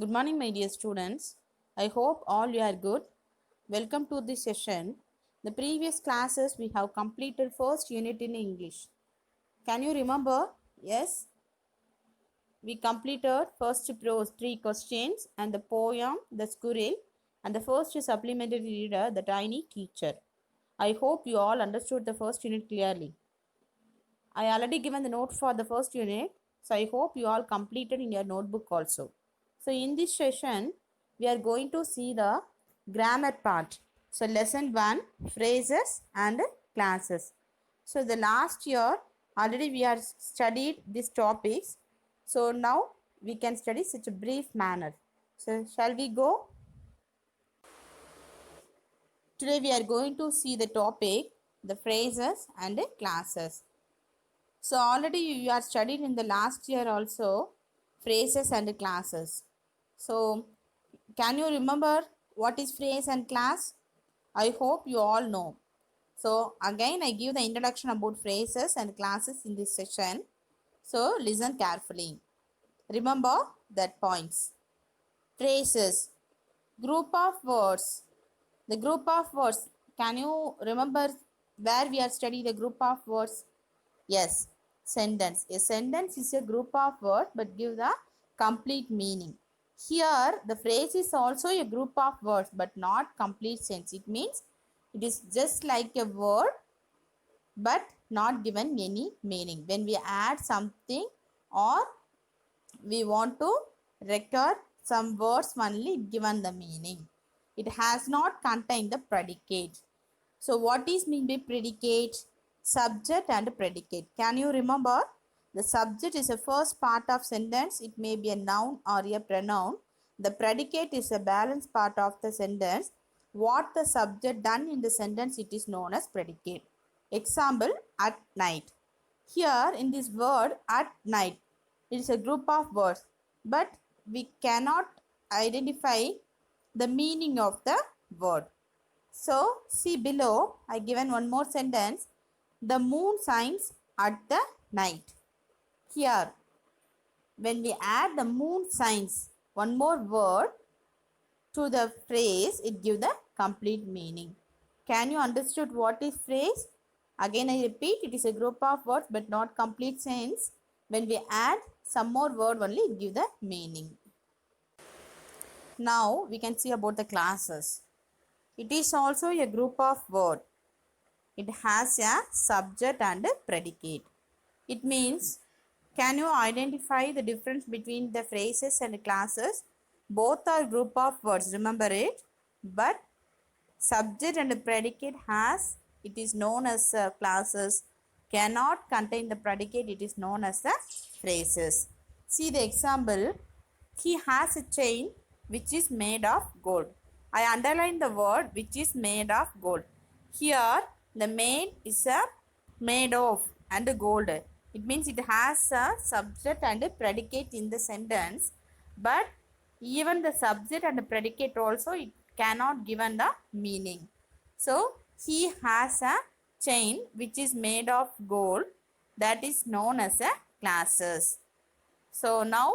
Good morning, my dear students. I hope all you are good. Welcome to this session. The previous classes we have completed first unit in English. Can you remember? Yes, we completed first prose 3 questions and the poem The Squirrel and the first supplementary reader The Tiny Teacher. I hope you all understood the first unit clearly. I already given the note for the first unit, so I hope you all completed in your notebook also. So in this session, we are going to see the grammar part. So lesson 1, phrases and classes. So the last year, already we are studied these topics. So now we can study such a brief manner. So shall we go? Today we are going to see the topic, the phrases and classes. So already you are studied in the last year also phrases and classes. So can you remember what is phrase and class? I hope you all know. So again I give the introduction about phrases and classes in this session. So listen carefully. Remember that points. Phrases. Group of words. The group of words. Can you remember where we are studying the group of words? Yes, sentence. A sentence is a group of words but give the complete meaning. Here, the phrase is also a group of words but not complete sense. It means it is just like a word but not given any meaning. When we add something or we want to record some words only given the meaning. It has not contained the predicate. So what is mean by predicate? Subject and predicate. Can you remember? The subject is the first part of sentence. It may be a noun or a pronoun. The predicate is a balanced part of the sentence. What the subject done in the sentence, it is known as predicate. Example, at night. Here in this word at night, it is a group of words, but we cannot identify the meaning of the word. So, see below, I given one more sentence. The moon shines at the night. Here, when we add the moon shines, one more word to the phrase, it gives the complete meaning. Can you understood what is phrase? Again, I repeat, it is a group of words but not complete sense. When we add some more word only, it gives the meaning. Now, we can see about the classes. It is also a group of word. It has a subject and a predicate. It means, can you identify the difference between the phrases and classes? Both are group of words, remember it. But subject and predicate has, it is known as classes. Cannot contain the predicate, it is known as the phrases. See the example. He has a chain which is made of gold. I underline the word which is made of gold. Here the made is a made of and gold. It means it has a subject and a predicate in the sentence, but even the subject and the predicate also it cannot given the meaning. So he has a chain which is made of gold, that is known as a classes. So now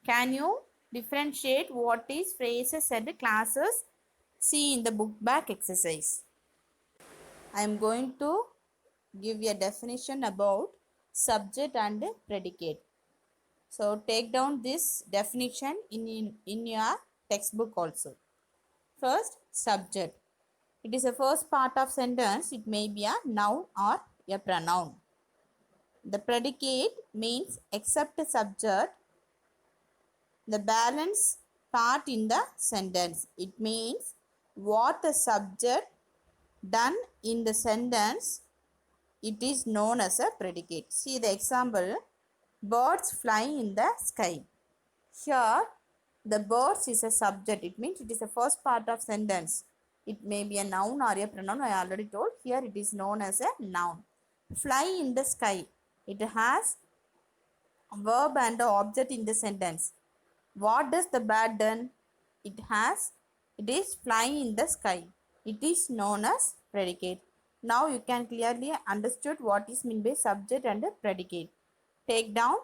can you differentiate what is phrases and classes? See in the book back exercise. I am going to give you a definition about subject and predicate. So take down this definition in your textbook also. First, subject. It is the first part of sentence. It may be a noun or a pronoun. The predicate means except the subject, the balance part in the sentence. It means what the subject done in the sentence, it is known as a predicate. See the example, birds fly in the sky. Here, the birds is a subject. It means it is the first part of sentence. It may be a noun or a pronoun. I already told. Here it is known as a noun. Fly in the sky. It has a verb and an object in the sentence. What does the bird done? It is flying in the sky. It is known as predicate. Now you can clearly understood what is meant by subject and predicate. Take down.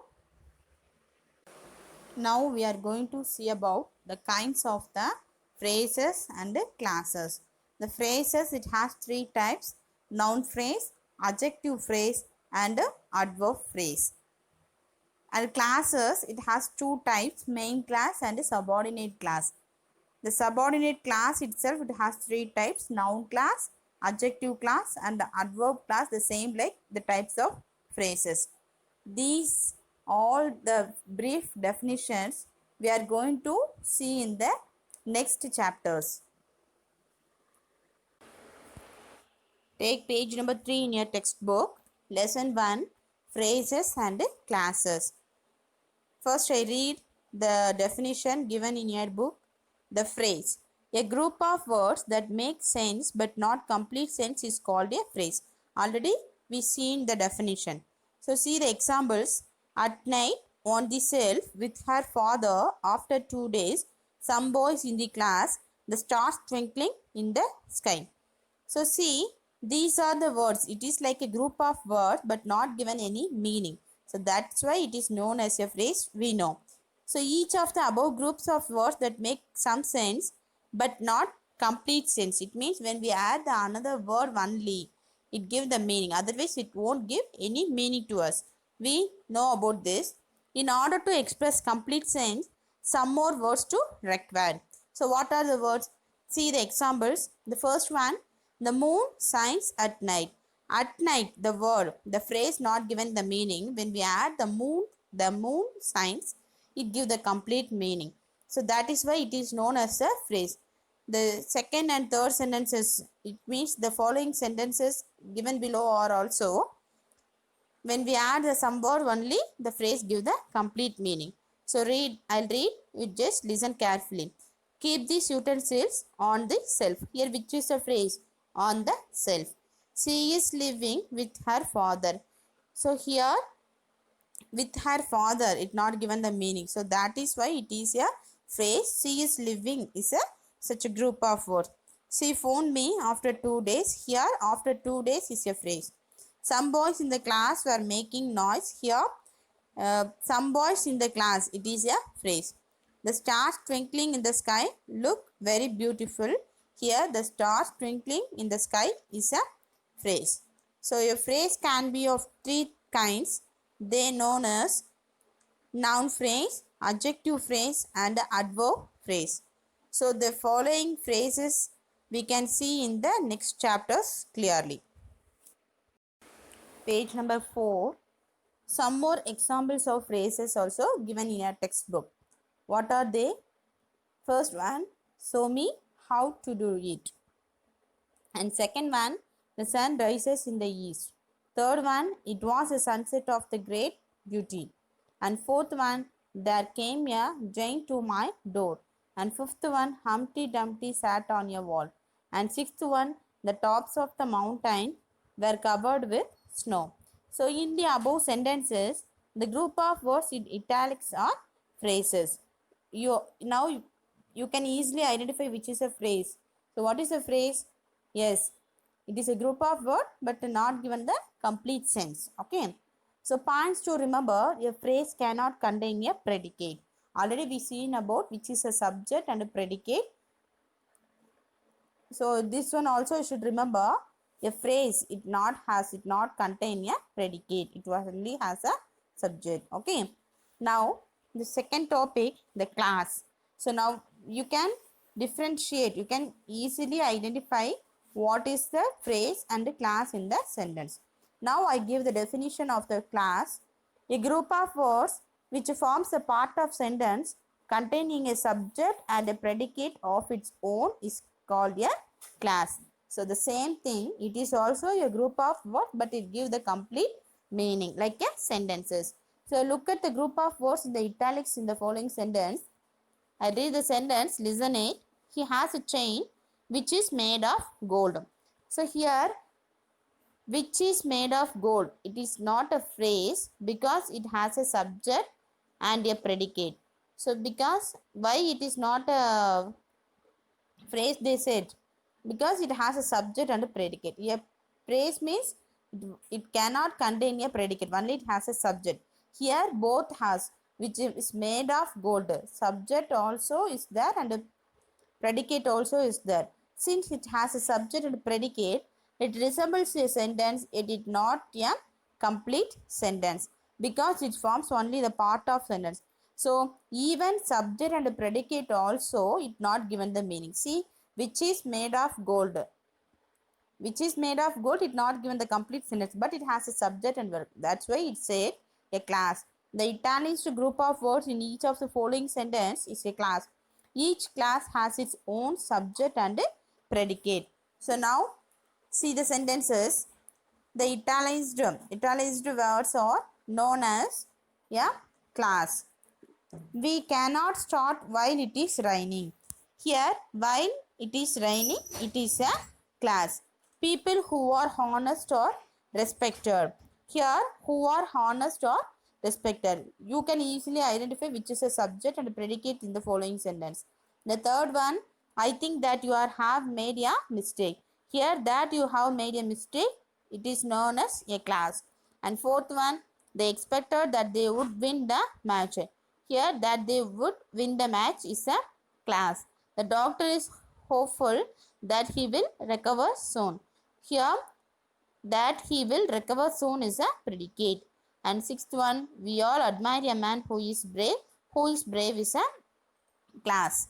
Now we are going to see about the kinds of the phrases and classes. The phrases, it has three types: noun phrase, adjective phrase and adverb phrase. And classes, it has two types: main class and subordinate class. The subordinate class itself, it has three types: noun class, adjective class and adverb class, the same like the types of phrases. These all the brief definitions we are going to see in the next chapters. Take page number 3 in your textbook. Lesson 1, phrases and classes. First, I read the definition given in your book. The phrase: a group of words that make sense but not complete sense is called a phrase. Already we seen the definition. So see the examples. At night, on the shelf with her father, after 2 days, some boys in the class, the stars twinkling in the sky. So see, these are the words. It is like a group of words but not given any meaning. So that's why it is known as a phrase, we know. So each of the above groups of words that make some sense but not complete sense. It means when we add the another word only, it gives the meaning. Otherwise, it won't give any meaning to us. We know about this. In order to express complete sense, some more words to require. So what are the words? See the examples. The first one, the moon shines at night. At night, the word, the phrase not given the meaning. When we add the moon shines, it gives the complete meaning. So that is why it is known as a phrase. The second and third sentences, it means the following sentences given below are also, when we add the some word only, the phrase give the complete meaning. So I'll read, you just listen carefully. Keep these utensils on the shelf. Here which is the phrase? On the shelf. She is living with her father. So here with her father, it not given the meaning. So that is why it is a phrase. She is living is a such a group of words. She phoned me after 2 days. Here after 2 days is a phrase. Some boys in the class were making noise. Here some boys in the class, it is a phrase. The stars twinkling in the sky look very beautiful. Here the stars twinkling in the sky is a phrase. So a phrase can be of three kinds. They known as noun phrase, adjective phrase and adverb phrase. So the following phrases we can see in the next chapters clearly. Page number 4. Some more examples of phrases also given in your textbook. What are they? First one, show me how to do it. And second one, the sun rises in the east. Third one, it was a sunset of the great beauty. And fourth one, there came a giant to my door. And fifth one, Humpty Dumpty sat on a wall. And sixth one, the tops of the mountain were covered with snow. So in the above sentences, the group of words in italics are phrases. You can easily identify which is a phrase. So what is a phrase? Yes, it is a group of words but not given the complete sense. Okay. So points to remember: a phrase cannot contain a predicate. Already we seen about which is a subject and a predicate. So this one also you should remember: a phrase it not contain a predicate. It only has a subject. Okay. Now the second topic, the class. So now you can differentiate. You can easily identify what is the phrase and the class in the sentence. Now I give the definition of the class. A group of words which forms a part of sentence containing a subject and a predicate of its own is called a class. So the same thing, it is also a group of words but it gives the complete meaning like a sentences. So look at the group of words in the italics in the following sentence. I read the sentence, listen it. He has a chain which is made of gold. So here, which is made of gold, it is not a phrase because it has a subject and a predicate. So because why it is not a phrase, they said because it has a subject and a predicate. A phrase means it cannot contain a predicate, only it has a subject. Here both has which is made of gold. Subject also is there and predicate also is there. Since it has a subject and predicate, it resembles a sentence, it is not a complete sentence because it forms only the part of sentence. So even subject and predicate also it not given the meaning. See, which is made of gold. Which is made of gold, it not given the complete sentence, but it has a subject and verb. That's why it said a class. The italicized group of words in each of the following sentence is a class. Each class has its own subject and predicate. So now see the sentences. The italicized words are known as a class. We cannot start while it is raining. Here, while it is raining, it is a class. People who are honest or respected. Here, who are honest or respected. You can easily identify which is a subject and predicate in the following sentence. The third one, I think that you have made a mistake. Here, that you have made a mistake, it is known as a class. And fourth one, they expected that they would win the match. Here, that they would win the match is a class. The doctor is hopeful that he will recover soon. Here, that he will recover soon is a predicate. And sixth one, we all admire a man who is brave. Who is brave is a class.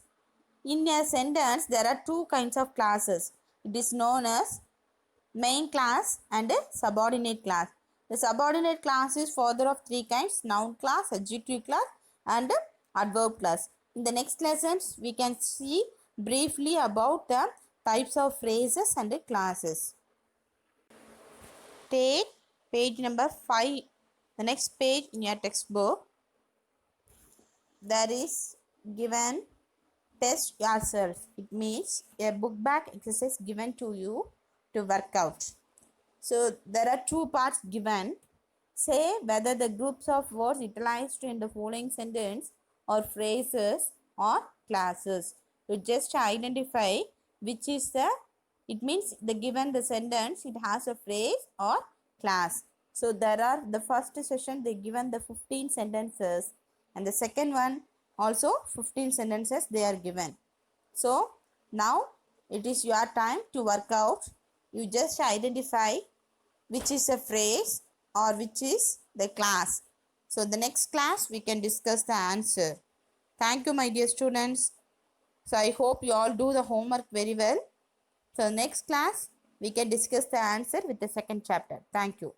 In a sentence, there are two kinds of classes. It is known as main class and a subordinate class. The subordinate class is further of three kinds: noun class, adjective class and adverb class. In the next lessons, we can see briefly about the types of phrases and classes. Take page number 5, the next page in your textbook. There is given test yourself. It means a book back exercise given to you to work out. So there are two parts given. Say whether the groups of words utilized in the following sentence are phrases or classes. To just identify which is the, it means the given the sentence, it has a phrase or class. So there are, the first session they given the 15 sentences and the second one also 15 sentences they are given. So now it is your time to work out. You just identify which is a phrase or which is the class. So the next class we can discuss the answer. Thank you my dear students. So I hope you all do the homework very well. So next class we can discuss the answer with the second chapter. Thank you.